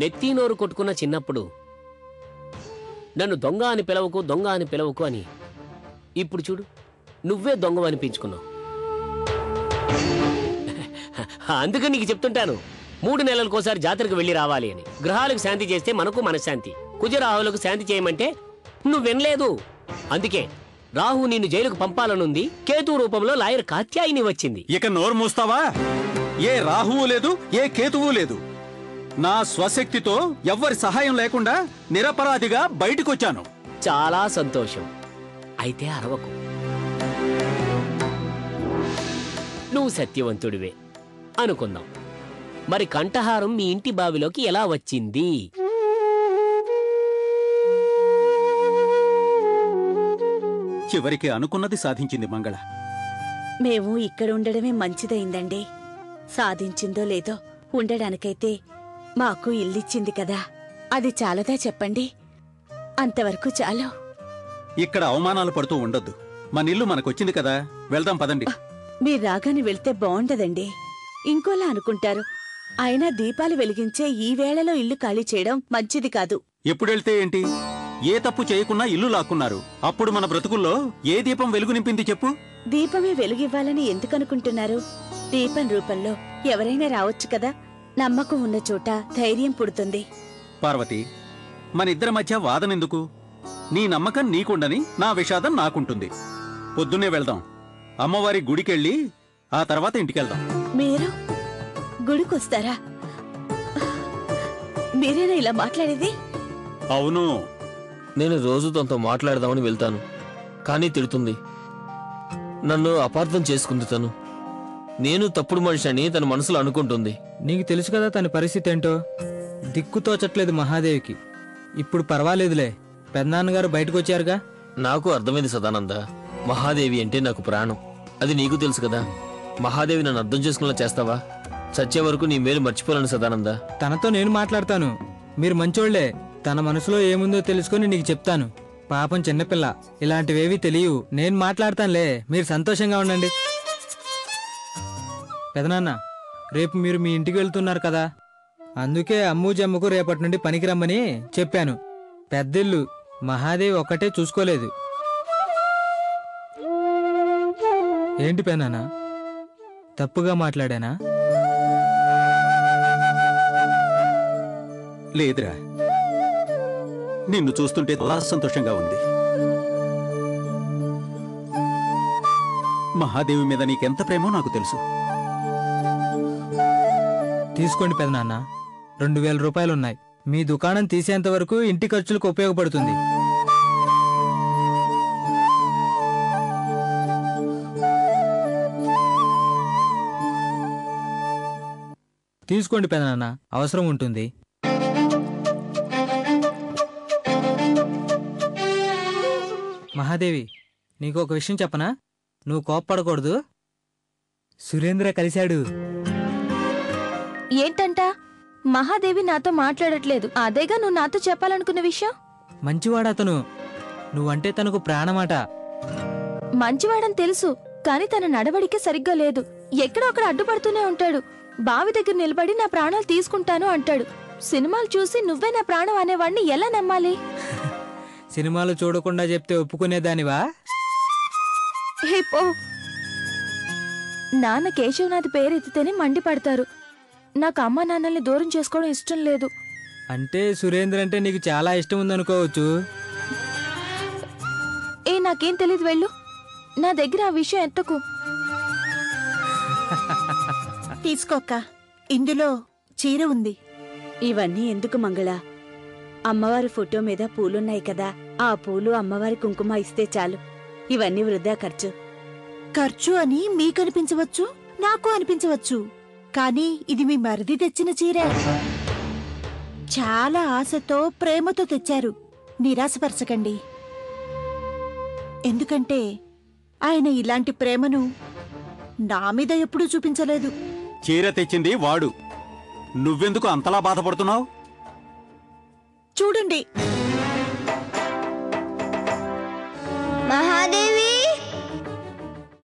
నెత్తి నోరు కొట్టుకున్న చిన్నప్పుడు నన్ను దొంగ అని పిలవకు అని ఇప్పుడు చూడు నువ్వే దొంగ అనిపించుకున్నావు. అందుకని నీకు చెప్తుంటాను 3 నెలలకోసారి జాతరకు వెళ్ళి రావాలి అని. గ్రహాలకు శాంతి చేస్తే మనకు మనశ్శాంతి. కుజరాహులకు శాంతి చేయమంటే నువ్వు వినలేదు. అందుకే రాహు నిన్ను జైలుకు పంపాలనుంది. కేతు రూపంలో లాయర్ కాత్యాయిని వచ్చింది. ఇక నోరు మూస్తావా? ఏ రాహువు లేదు, ఏ కేతువు లేదు. నా స్వశక్తితో ఎవ్వరి సహాయం లేకుండా నిరపరాధిగా బయటకొచ్చాను. చాలా సంతోషం. అయితే అరవకు. నువ్వు సత్యవంతుడివే అనుకుందాం. మరి కంఠహారం మీ ఇంటి బావిలోకి ఎలా వచ్చింది? చివరికి అనుకున్నది సాధించింది మంగళ. మేము ఇక్కడ ఉండడమే మంచిదైందండి. సాధించిందో లేదో ఉండడానికైతే మాకు ఇల్లిచ్చింది కదా, అది చాలదా చెప్పండి? అంతవరకు చాలు. ఇక్కడ అవమానాలు పడుతూ ఉండొద్దు. మన ఇల్లు మనకొచ్చింది కదా, వెళ్దాం పదండి. మీరు రాగానే వెళ్తే బావుండదండి. ఇంకోలా అనుకుంటారు. అయినా దీపాలు వెలిగించే ఈ వేళలో ఇల్లు ఖాళీ చేయడం మంచిది కాదు. ఎప్పుడెళ్తే ఏంటి? ఏ తప్పు చేయకున్నా ఇల్లు లాక్కున్నారు. అప్పుడు మన బ్రతుకుల్లో ఏ దీపం వెలుగు నింపింది చెప్పు? దీపమే వెలుగివ్వాలని ఎందుకనుకుంటున్నారు? దీపం రూపంలో ఎవరైనా రావచ్చు కదా. నమ్మకం ఉన్న చోట ధైర్యం పుడుతుంది. పార్వతి, మన ఇద్దరి మధ్య వాదనెందుకు? నీ నమ్మకం నీకుండని నా విషాదం నాకుంటుంది. పొద్దున్నే వెళ్దాం. అమ్మవారి గుడికెళ్ళి ఆ తర్వాత ఇంటికెళ్దాం. మీరు గుడికొస్తారా? మీరేనా ఇలా మాట్లాడేది? అవును. నేను రోజు తనతో మాట్లాడదామని వెళ్తాను, కానీ తిడుతుంది. నన్ను అపార్థం చేసుకుంది తను. నేను తప్పుడు మనిషి అని తన మనసులో అనుకుంటుంది. నీకు తెలుసు కదా తన పరిస్థితి ఏంటో. దిక్కుతోచట్లేదు మహాదేవికి. ఇప్పుడు పర్వాలేదులే, పెద్దనాన్నగారు బయటకు వచ్చారుగా. నాకు అర్థమైంది సదానంద. మహాదేవి అంటే నాకు ప్రాణం. అది నీకు తెలుసు కదా. మహాదేవి నన్ను అర్థం చేసుకునేలా చేస్తావా? చచ్చే వరకు నీ మేలు మర్చిపోలేను సదానంద. తనతో నేను మాట్లాడతాను. మీరు మంచోళ్లే. తన మనసులో ఏముందో తెలుసుకుని నీకు చెప్తాను. పాపం చిన్నపిల్ల, ఇలాంటివేవీ తెలియవు. నేను మాట్లాడతానులే, మీరు సంతోషంగా ఉండండి. పెదనాన్న, రేపు మీరు మీ ఇంటికి వెళ్తున్నారు కదా, అందుకే అమ్ము జమ్ముకు రేపటి నుండి పనికి రమ్మని చెప్పాను. పెద్దిల్లు, మహాదేవి ఒక్కటే చూసుకోలేదు. ఏంటి పెదనాన్న, తప్పుగా మాట్లాడానా? లేదురా, నిన్ను చూస్తుంటే చాలా సంతోషంగా ఉంది. మహాదేవి మీద నీకెంత ప్రేమో నాకు తెలుసు. తీసుకోండి పెదనాన్న, 2000 రూపాయలున్నాయి. మీ దుకాణం తీసేంత వరకు ఇంటి ఖర్చులకు ఉపయోగపడుతుంది. తీసుకోండి పెదనాన్న, అవసరం ఉంటుంది. మహాదేవి, నీకు ఒక విషయం చెప్పనా? నువ్వు కోప్పడకూడదు. సురేంద్ర కలిశాడు. ఏంటంట? మహాదేవి నాతో మాట్లాడట్లేదు. అదేగా నువ్వు నాతో చెప్పాలనుకున్న విషయం. మంచివాడతను. నువ్వంటే తనకు ప్రాణమాట. మంచివాడని తెలుసు, కాని తన నడవడిక సరిగ్గా లేదు. ఎక్కడో అక్కడ అడ్డుపడుతూనే ఉంటాడు. బావి దగ్గర నిలబడి నా ప్రాణాలు తీసుకుంటాను అంటాడు. సినిమాలు చూసి నువ్వే నా ప్రాణం అనేవాడిని ఎలా నమ్మాలి? సినిమాలు చూడకుండా చెప్తే ఒప్పుకునేదానివా? పో. నాన్న కేశవనాథ్ పేరెత్తితేనే మండిపడతారు. నాకు అమ్మా నాన్నల్ని దూరం చేసుకోవడం ఇష్టం లేదు. అంటే సురేంద్ర అంటే నీకు చాలా ఇష్టం ఉందనుకోవచ్చు. నాకేం తెలీదు, వెళ్ళు. నా దగ్గర ఆ విషయం ఎత్తకు. తీసుకోక్క, ఇందులో చీర ఉంది. ఇవన్నీ ఎందుకు మంగళ? అమ్మవారి ఫోటో మీద పూలున్నాయి కదా, ఆ పూలు అమ్మవారి కుంకుమ ఇస్తే చాలు. ఇవన్నీ వృధా ఖర్చు. ఖర్చు అని మీకనిపించవచ్చు, నాకు అనిపించవచ్చు. కానీ ఇది మీ మరిది తెచ్చిన చీర. చాలా ఆశతో ప్రేమతో తెచ్చారు. నిరాశపరచకండి. ఎందుకంటే ఆయన ఇలాంటి ప్రేమను నా మీద ఎప్పుడూ చూపించలేదు. చీర తెచ్చింది వాడు. నువ్వెందుకు అంతలా బాధపడుతున్నావు? చూడండి,